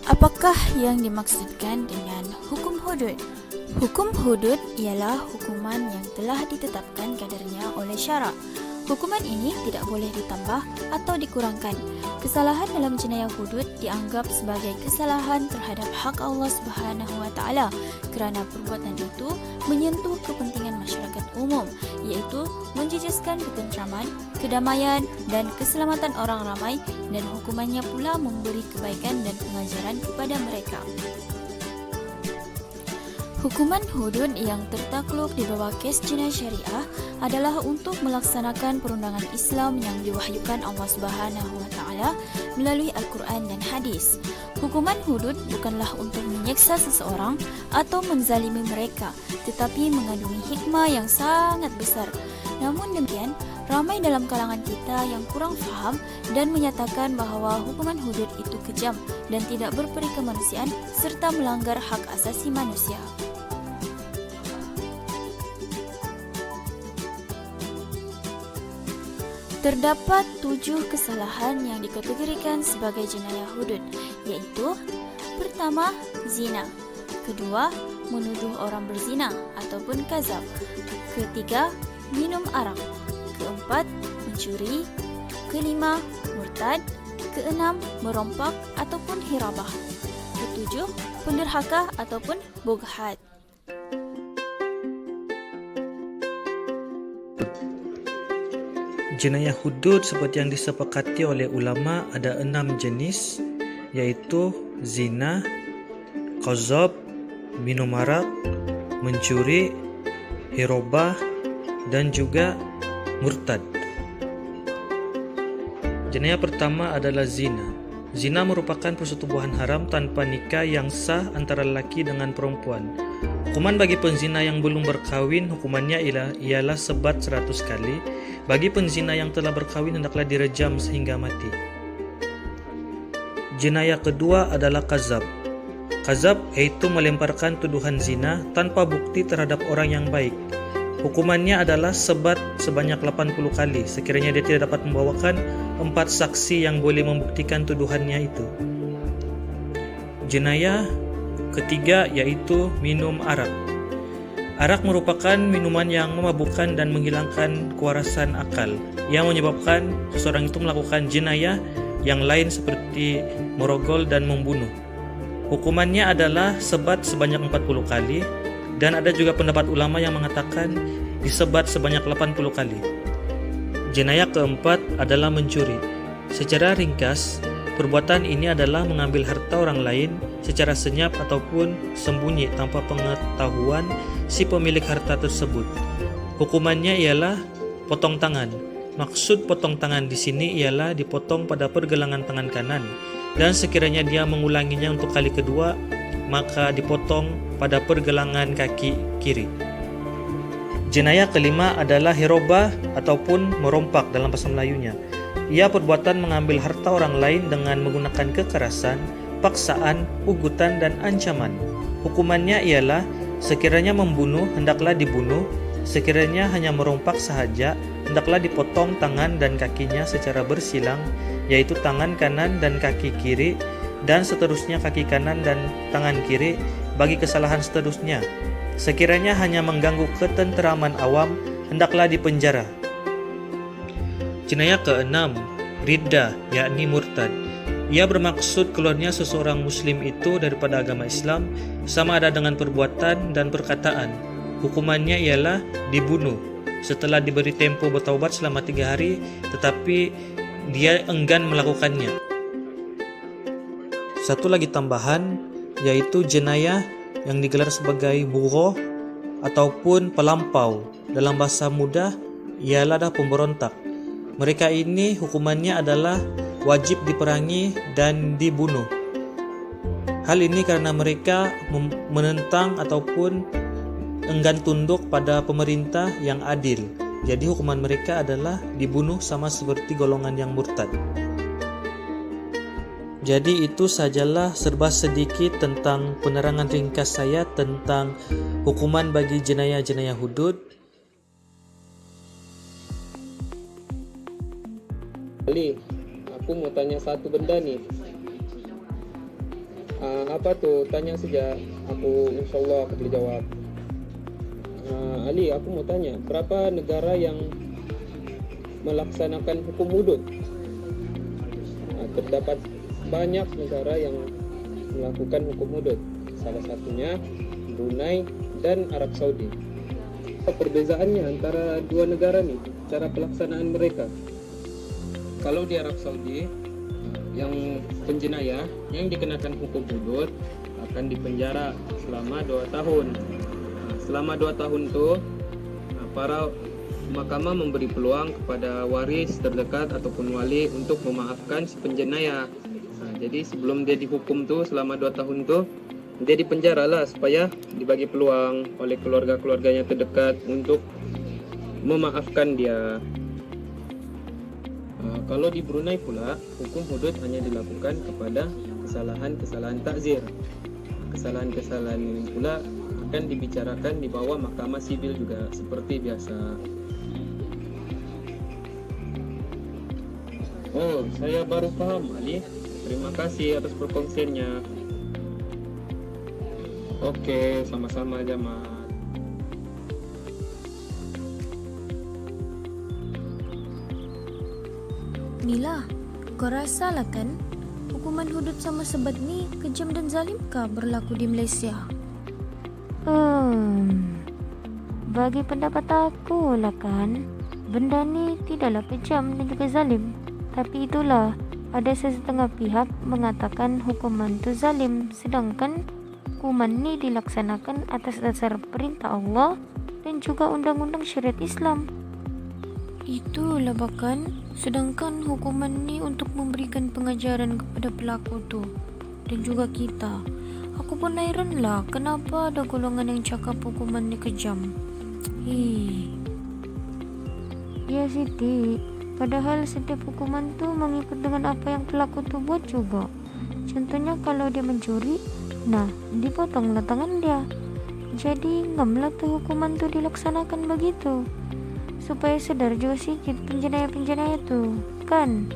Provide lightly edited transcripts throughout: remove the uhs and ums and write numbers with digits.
Apakah yang dimaksudkan dengan hukum hudud? Hukum hudud ialah hukuman yang telah ditetapkan kadarnya oleh syarak. Hukuman ini tidak boleh ditambah atau dikurangkan. Kesalahan dalam jenayah hudud dianggap sebagai kesalahan terhadap hak Allah Subhanahu wa taala kerana perbuatan itu menyentuh kepentingan masyarakat umum, iaitu menjejaskan ketenteraman, kedamaian dan keselamatan orang ramai, dan hukumannya pula memberi kebaikan dan pengajaran kepada mereka. Hukuman hudud yang tertakluk di bawah kes jenayah syariah adalah untuk melaksanakan perundangan Islam yang diwahyukan Allah Subhanahu wa taala melalui Al-Quran dan hadis. Hukuman hudud bukanlah untuk menyeksa seseorang atau menzalimi mereka, tetapi mengandungi hikmah yang sangat besar. Namun demikian, ramai dalam kalangan kita yang kurang faham dan menyatakan bahawa hukuman hudud itu kejam dan tidak berperi kemanusiaan serta melanggar hak asasi manusia. Terdapat 7 kesalahan yang dikategorikan sebagai jenayah hudud, iaitu: pertama, zina; kedua, menuduh orang berzina ataupun kazab; ketiga, minum arak; keempat, mencuri; kelima, murtad; keenam, merompak ataupun hirabah; ketujuh, penderhaka ataupun boghat. Jenayah hudud seperti yang disepakati oleh ulama ada 6 jenis, yaitu zina, qazab, minum arak, mencuri, hirabah dan juga murtad. Jenayah pertama adalah zina. Zina merupakan persetubuhan haram tanpa nikah yang sah antara lelaki dengan perempuan. Hukuman bagi penzina yang belum berkahwin, hukumannya ialah sebat 100 kali. Bagi penzina yang telah berkahwin, hendaklah direjam sehingga mati. Jenayah kedua adalah qazab. Qazab iaitu melemparkan tuduhan zina tanpa bukti terhadap orang yang baik. Hukumannya adalah sebat sebanyak 80 kali sekiranya dia tidak dapat membawakan 4 saksi yang boleh membuktikan tuduhannya itu. Jenayah ketiga yaitu minum arak. Arak merupakan minuman yang memabukkan dan menghilangkan kewarasan akal, yang menyebabkan seseorang itu melakukan jenayah yang lain seperti merogol dan membunuh. Hukumannya adalah sebat sebanyak 40 kali, dan ada juga pendapat ulama yang mengatakan disebat sebanyak 80 kali. Jenayah keempat adalah mencuri. Secara ringkas, perbuatan ini adalah mengambil harta orang lain secara senyap ataupun sembunyi tanpa pengetahuan si pemilik harta tersebut. Hukumannya ialah potong tangan. Maksud potong tangan di sini ialah dipotong pada pergelangan tangan kanan, dan sekiranya dia mengulanginya untuk kali kedua, maka dipotong pada pergelangan kaki kiri. Jenayah kelima adalah hirabah ataupun merompak dalam bahasa Melayunya. Ia perbuatan mengambil harta orang lain dengan menggunakan kekerasan, paksaan, ugutan dan ancaman. Hukumannya ialah sekiranya membunuh, hendaklah dibunuh; sekiranya hanya merompak sahaja, hendaklah dipotong tangan dan kakinya secara bersilang, yaitu tangan kanan dan kaki kiri, dan seterusnya kaki kanan dan tangan kiri bagi kesalahan seterusnya. Sekiranya hanya mengganggu ketenteraman awam, hendaklah dipenjara. Jenayah keenam, riddah, yakni murtad. Ia bermaksud keluarnya seseorang muslim itu daripada agama Islam, sama ada dengan perbuatan dan perkataan. Hukumannya ialah dibunuh setelah diberi tempo bertaubat selama 3 hari, tetapi dia enggan melakukannya. Satu lagi tambahan, yaitu jenayah yang digelar sebagai bughah ataupun pelampau. Dalam bahasa mudah ialah pemberontak. Mereka ini hukumannya adalah wajib diperangi dan dibunuh. Hal ini karena mereka menentang ataupun enggan tunduk pada pemerintah yang adil. Jadi hukuman mereka adalah dibunuh, sama seperti golongan yang murtad. Jadi itu sajalah serba sedikit tentang penerangan ringkas saya tentang hukuman bagi jenayah-jenayah hudud. Ali, aku mau tanya satu benda nih. Apa tuh? Tanya saja. Aku insya Allah aku boleh jawab. Ali, aku mau tanya, berapa negara yang melaksanakan hukum hudud? Terdapat banyak negara yang melakukan hukum hudud. Salah satunya Brunei dan Arab Saudi. Apa perbezaannya antara dua negara nih, cara pelaksanaan mereka? Kalau di Arab Saudi, yang penjenayah yang dikenakan hukum hudud akan dipenjara selama 2 tahun. Selama 2 tahun itu para mahkamah memberi peluang kepada waris terdekat ataupun wali untuk memaafkan si penjenayah. Jadi sebelum dia dihukum tuh selama 2 tahun tuh dia dipenjara lah supaya dibagi peluang oleh keluarga-keluarganya terdekat untuk memaafkan dia. Kalau di Brunei pula, hukum hudud hanya dilakukan kepada kesalahan-kesalahan takzir. Kesalahan-kesalahan ini pula akan dibicarakan di bawah mahkamah sivil juga seperti biasa. Oh, saya baru paham, Ali. Terima kasih atas perkongsiannya. Oke, sama-sama Jamal. Mila, kau rasa lah kan hukuman hudud sama sebat ni kejam dan zalim kah berlaku di Malaysia? Bagi pendapat aku lah kan, benda ni tidaklah kejam dan juga zalim. Tapi itulah, ada sesetengah pihak mengatakan hukuman tu zalim, sedangkan hukuman ni dilaksanakan atas dasar perintah Allah dan juga undang-undang syariat Islam. Itulah bahkan, sedangkan hukuman ni untuk memberikan pengajaran kepada pelaku tu dan juga kita. Aku pun heran lah kenapa ada golongan yang cakap hukuman ni kejam. Ya Siti, padahal setiap hukuman tu mengikut dengan apa yang pelaku tu buat juga. Contohnya kalau dia mencuri, nah dipotonglah tangan dia. Jadi ngamlah tu hukuman tu dilaksanakan begitu, supaya sedar juga sikit penjenayah-penjenayah tu, kan?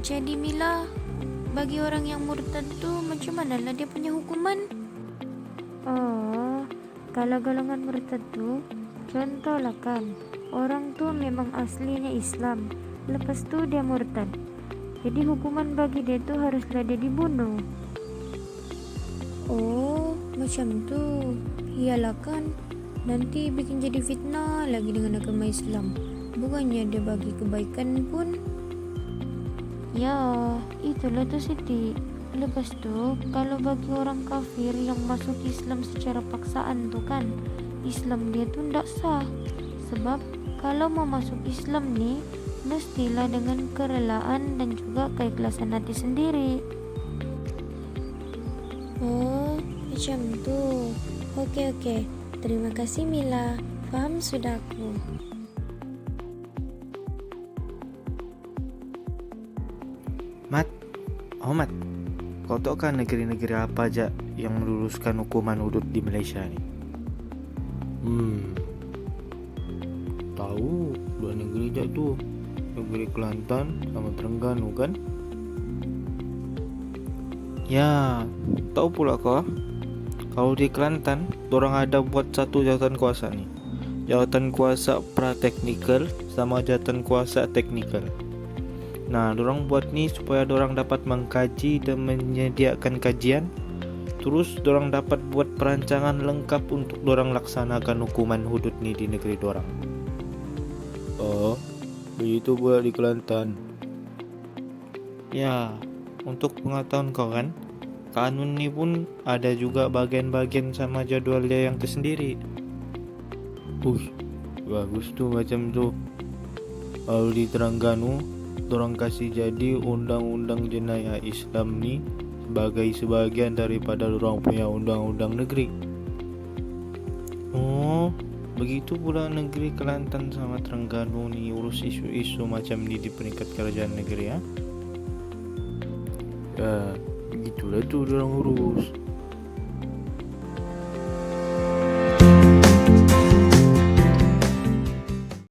Jadi Mila, bagi orang yang murtad tu macam mana lah dia punya hukuman? Oh, kalau golongan murtad tu, contoh lah kan, orang tu memang aslinya Islam, lepas tu dia murtad. Jadi hukuman bagi dia tu haruslah dia dibunuh. Oh, macam tu. Iyalah kan, nanti bikin jadi fitnah lagi dengan agama Islam. Bukannya dia bagi kebaikan pun. Ya, itulah tu Siti. Lepas tu, kalau bagi orang kafir yang masuk Islam secara paksaan tu kan, Islam dia tu ndak sah. Sebab kalau mau masuk Islam ni, mestilah dengan kerelaan dan juga keikhlasan hati sendiri. Oh, macam tu. Okey. Terima kasih Mila. Faham sudah aku. Mat, kau tahu kan negeri-negeri apa aja yang meluluskan hukuman hudud di Malaysia ni? Tahu, 2 negeri aja tuh, negeri Kelantan sama Terengganu kan? Ya, tahu pula kau? Kalau di Kelantan, dorang ada buat satu jawatan kuasa nih. Jawatan kuasa pra-teknikal sama jawatan kuasa teknikal. Nah, dorang buat nih supaya dorang dapat mengkaji dan menyediakan kajian. Terus dorang dapat buat perancangan lengkap untuk dorang laksanakan hukuman hudud nih di negeri dorang. Oh, begitu pula di Kelantan. Ya, untuk pengetahuan kau kan, kanun ni pun ada juga bagian-bagian sama jadual dia yang tersendiri. Bagus tuh macam tuh. Kalau di Terengganu, dorang kasih jadi undang-undang jenayah Islam ni sebagai sebagian daripada dorang punya undang-undang negeri. Oh, begitu pula negeri Kelantan sama Terengganu ni urus isu-isu macam ni di peringkat kerajaan negeri ya. Ya, begitulah tuh dorang urus.